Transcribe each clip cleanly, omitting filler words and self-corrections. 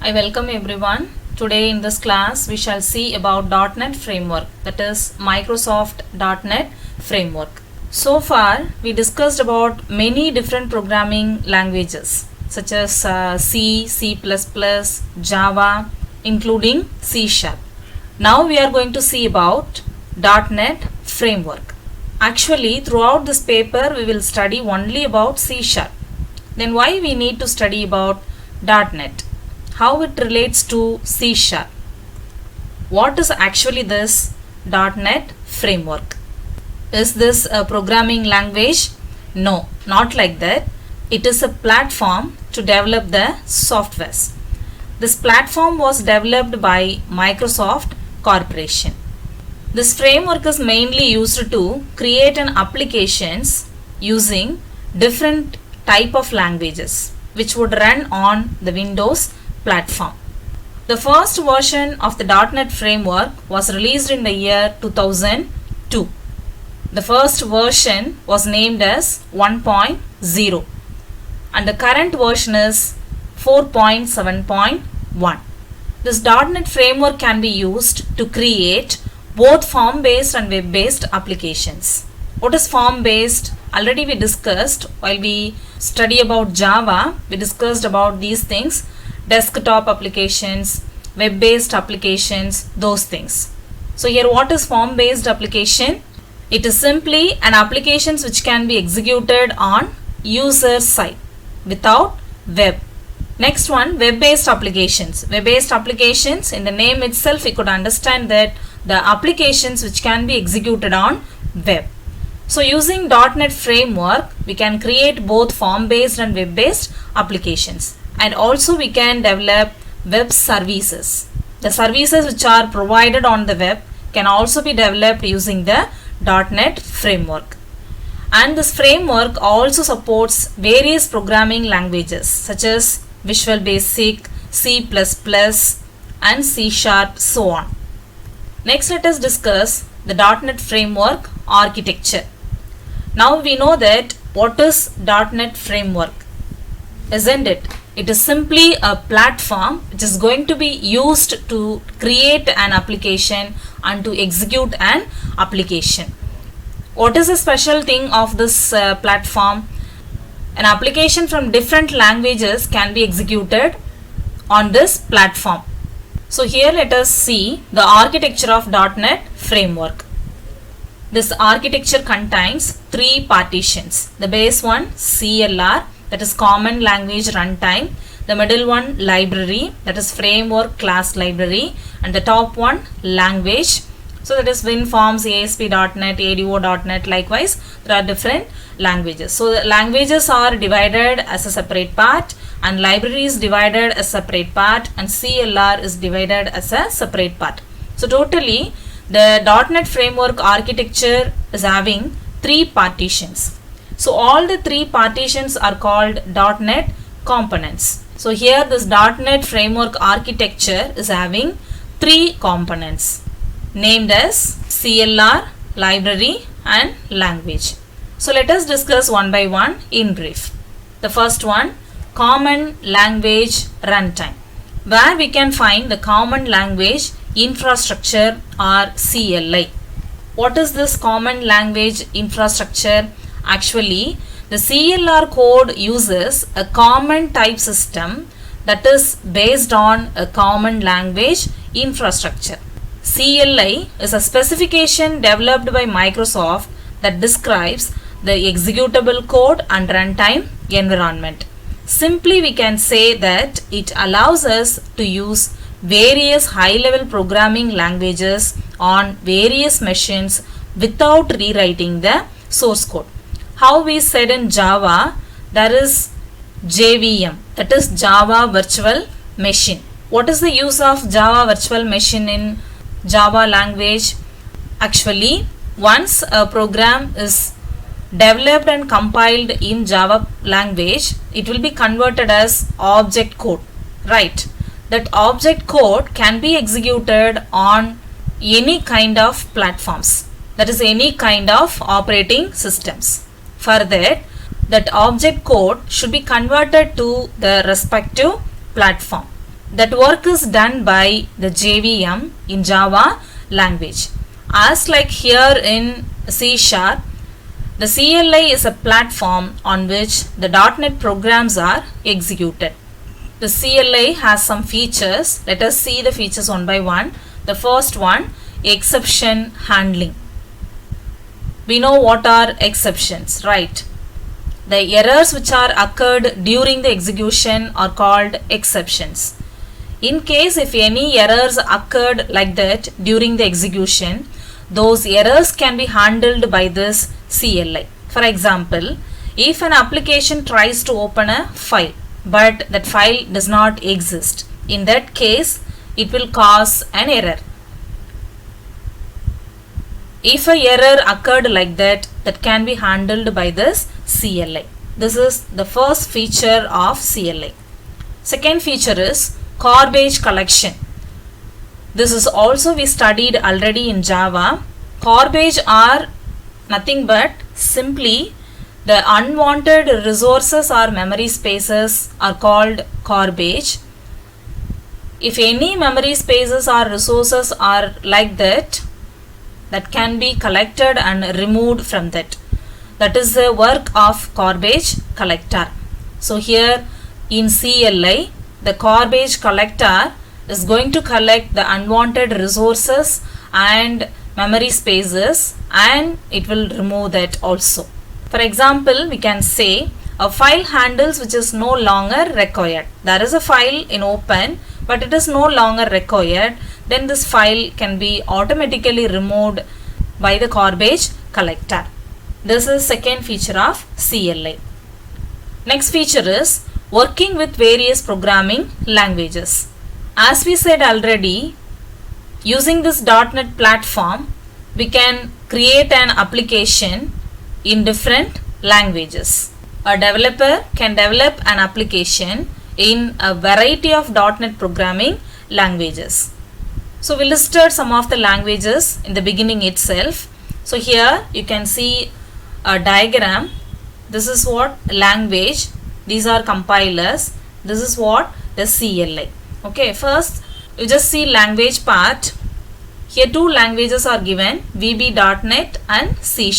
I welcome everyone. Today in this class we shall see about .NET framework, that is Microsoft .NET framework. So far we discussed about many different programming languages such as C, C++, Java, including C#. Now we are going to see about .NET framework. Actually throughout this paper we will study only about C#. Then why we need to study about .NET? How it relates to C#? What is actually this .NET framework? Is this a programming language? No, not like that. It is a platform to develop the softwares. This platform was developed by Microsoft Corporation. This framework is mainly used to create an applications using different type of languages which would run on the Windows platform. The first version of the .NET framework was released in the year 2002. The first version was named as 1.0 and the current version is 4.7.1. This .NET framework can be used to create both form-based and web-based applications. What is form-based? Already we discussed while we study about Java. We discussed about these things: desktop applications, web-based applications, those things. So here what is form-based application? It is simply an applications which can be executed on user side without web. Next one, web-based applications. Web-based applications, in the name itself we could understand that the applications which can be executed on web. So using .NET framework we can create both form-based and web-based applications. And also we can develop web services. The services which are provided on the web can also be developed using the .NET framework. And this framework also supports various programming languages such as Visual Basic, C++, and C#, so on. Next, let us discuss the .NET framework architecture. Now we know that what is .NET framework, isn't it? It is simply a platform which is going to be used to create an application and to execute an application. What is the special thing of this platform? An application from different languages can be executed on this platform. So here let us see the architecture of .NET framework. This architecture contains three partitions. The base one, CLR, that is Common Language Runtime. The middle one, library, that is Framework Class Library. And the top one, language. So that is WinForms, ASP.NET, ADO.NET. Likewise, there are different languages. So the languages are divided as a separate part, and library is divided as a separate part, and CLR is divided as a separate part. So totally, the .NET framework architecture is having three partitions. So all the three partitions are called .NET components. So here this .NET framework architecture is having three components named as CLR, library, and language. So let us discuss one by one in brief. The first one, Common Language Runtime, where we can find the Common Language Infrastructure or CLI. What is this Common Language Infrastructure? Actually, the CLR code uses a common type system that is based on a common language infrastructure. CLI is a specification developed by Microsoft that describes the executable code and runtime environment. Simply we can say that it allows us to use various high-level programming languages on various machines without rewriting the source code. How we said in Java, there is JVM, that is Java Virtual Machine. What is the use of Java Virtual Machine in Java language? Actually, once a program is developed and compiled in Java language, it will be converted as object code, right? That object code can be executed on any kind of platforms, that is any kind of operating systems. For that object code should be converted to the respective platform. That work is done by the JVM in Java language. As like here in C#, the CLI is a platform on which the .NET programs are executed. The CLI has some features. Let us see the features one by one. The first one, exception handling. We know what are exceptions, right? The errors which are occurred during the execution are called exceptions. In case if any errors occurred like that during the execution, those errors can be handled by this CLI. For example, if an application tries to open a file, but that file does not exist, in that case, it will cause an error. If a error occurred like that, that can be handled by this CLI. This is the first feature of CLI. Second feature is garbage collection. This is also we studied already in Java. Garbage are nothing but simply the unwanted resources or memory spaces are called garbage. If any memory spaces or resources are like that, that can be collected and removed from that. That is the work of garbage collector. So here in CLI, the garbage collector is going to collect the unwanted resources and memory spaces, and it will remove that also. For example, we can say a file handles which is no longer required. There is a file in open, but it is no longer required. Then this file can be automatically removed by the garbage collector. This is second feature of CLI. Next feature is working with various programming languages. As we said already, using this .NET platform, we can create an application in different languages. A developer can develop an application in a variety of .NET programming languages. So we listed some of the languages in the beginning itself. So here you can see a diagram. This is what language. These are compilers. This is what the CLI. Okay, first you just see language part. Here two languages are given, VB.NET and C#.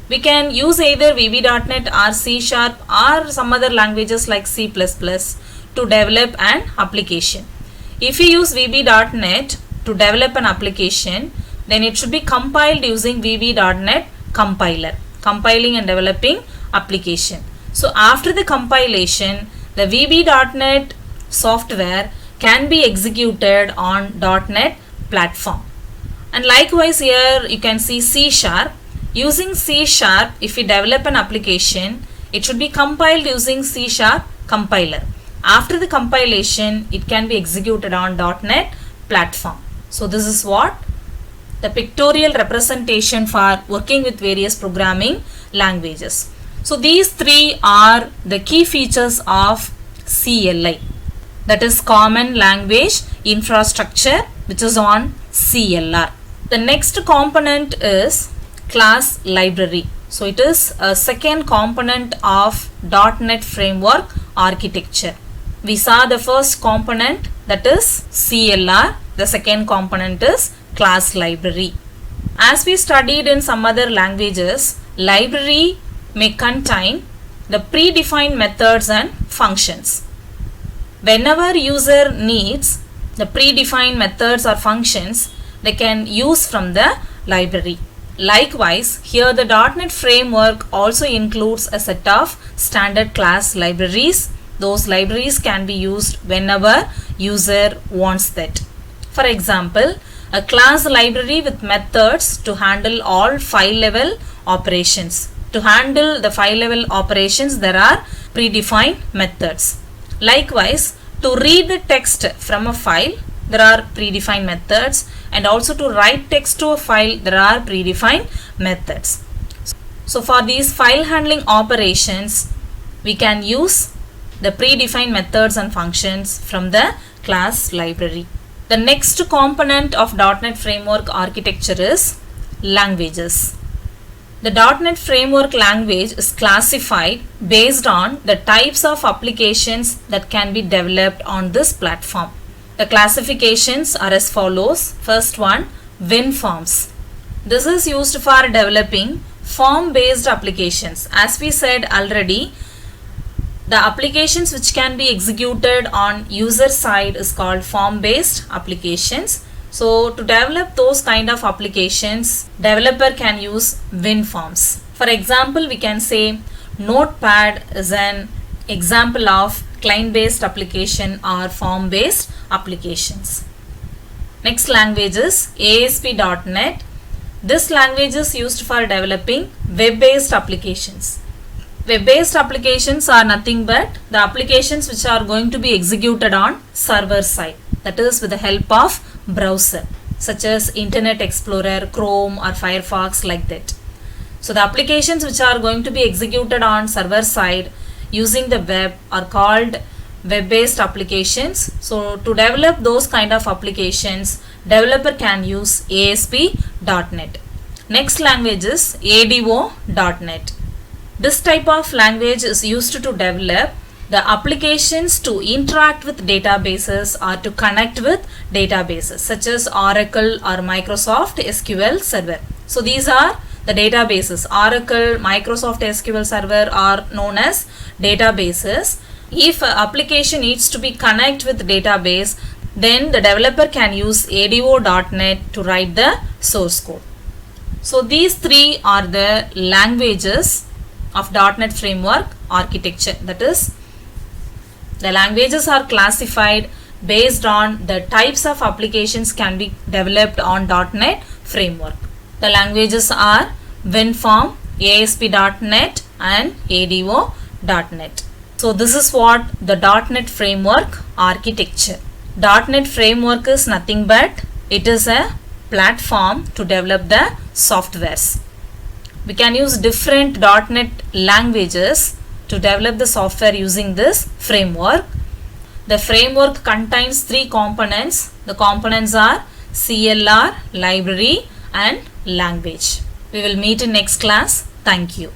We can use either VB.NET or C# or some other languages like C++ to develop an application. If you use VB.NET to develop an application, then it should be compiled using VB.NET compiler, compiling and developing application. So after the compilation, the VB.NET software can be executed on .NET platform. And likewise here you can see C#. Using C#, if we develop an application, it should be compiled using C# compiler. After the compilation, it can be executed on .NET platform. So this is what the pictorial representation for working with various programming languages. So these three are the key features of CLI, that is Common Language Infrastructure, which is on CLR. The next component is class library. So it is a second component of .NET Framework architecture. We saw the first component, that is CLR. The second component is class library. As we studied in some other languages, library may contain the predefined methods and functions. Whenever user needs the predefined methods or functions, they can use from the library. Likewise, here the .NET Framework also includes a set of standard class libraries. Those libraries can be used whenever user wants that. For example, a class library with methods to handle all file level operations. To handle the file level operations, there are predefined methods. Likewise, to read the text from a file, there are predefined methods, and also to write text to a file, there are predefined methods. So for these file handling operations, we can use the predefined methods and functions from the class library. The next component of .NET Framework architecture is languages. The .NET Framework language is classified based on the types of applications that can be developed on this platform. The classifications are as follows. First one, WinForms. This is used for developing form-based applications. As we said already, the applications which can be executed on user side is called form-based applications. So to develop those kind of applications, developer can use WinForms. For example, we can say Notepad is an example of client-based application or form-based applications. Next language is ASP.NET. This language is used for developing web-based applications. Web-based applications are nothing but the applications which are going to be executed on server side, that is with the help of browser such as Internet Explorer, Chrome or Firefox, like that. So the applications which are going to be executed on server side using the web are called web-based applications. So to develop those kind of applications, developer can use ASP.NET. Next language is ADO.NET. This type of language is used to develop the applications to interact with databases or to connect with databases such as Oracle or Microsoft SQL Server. So these are the databases. Oracle, Microsoft SQL Server are known as databases. If an application needs to be connect with database, then the developer can use ADO.NET to write the source code. So these three are the languages of .NET Framework architecture. That is, the languages are classified based on the types of applications can be developed on .NET Framework. The languages are WinForm, ASP.NET and ADO.NET. So this is what the .NET Framework architecture. .NET Framework is nothing but it is a platform to develop the softwares. We can use different .NET languages to develop the software using this framework. The framework contains three components. The components are CLR, library and language. We will meet in next class. Thank you.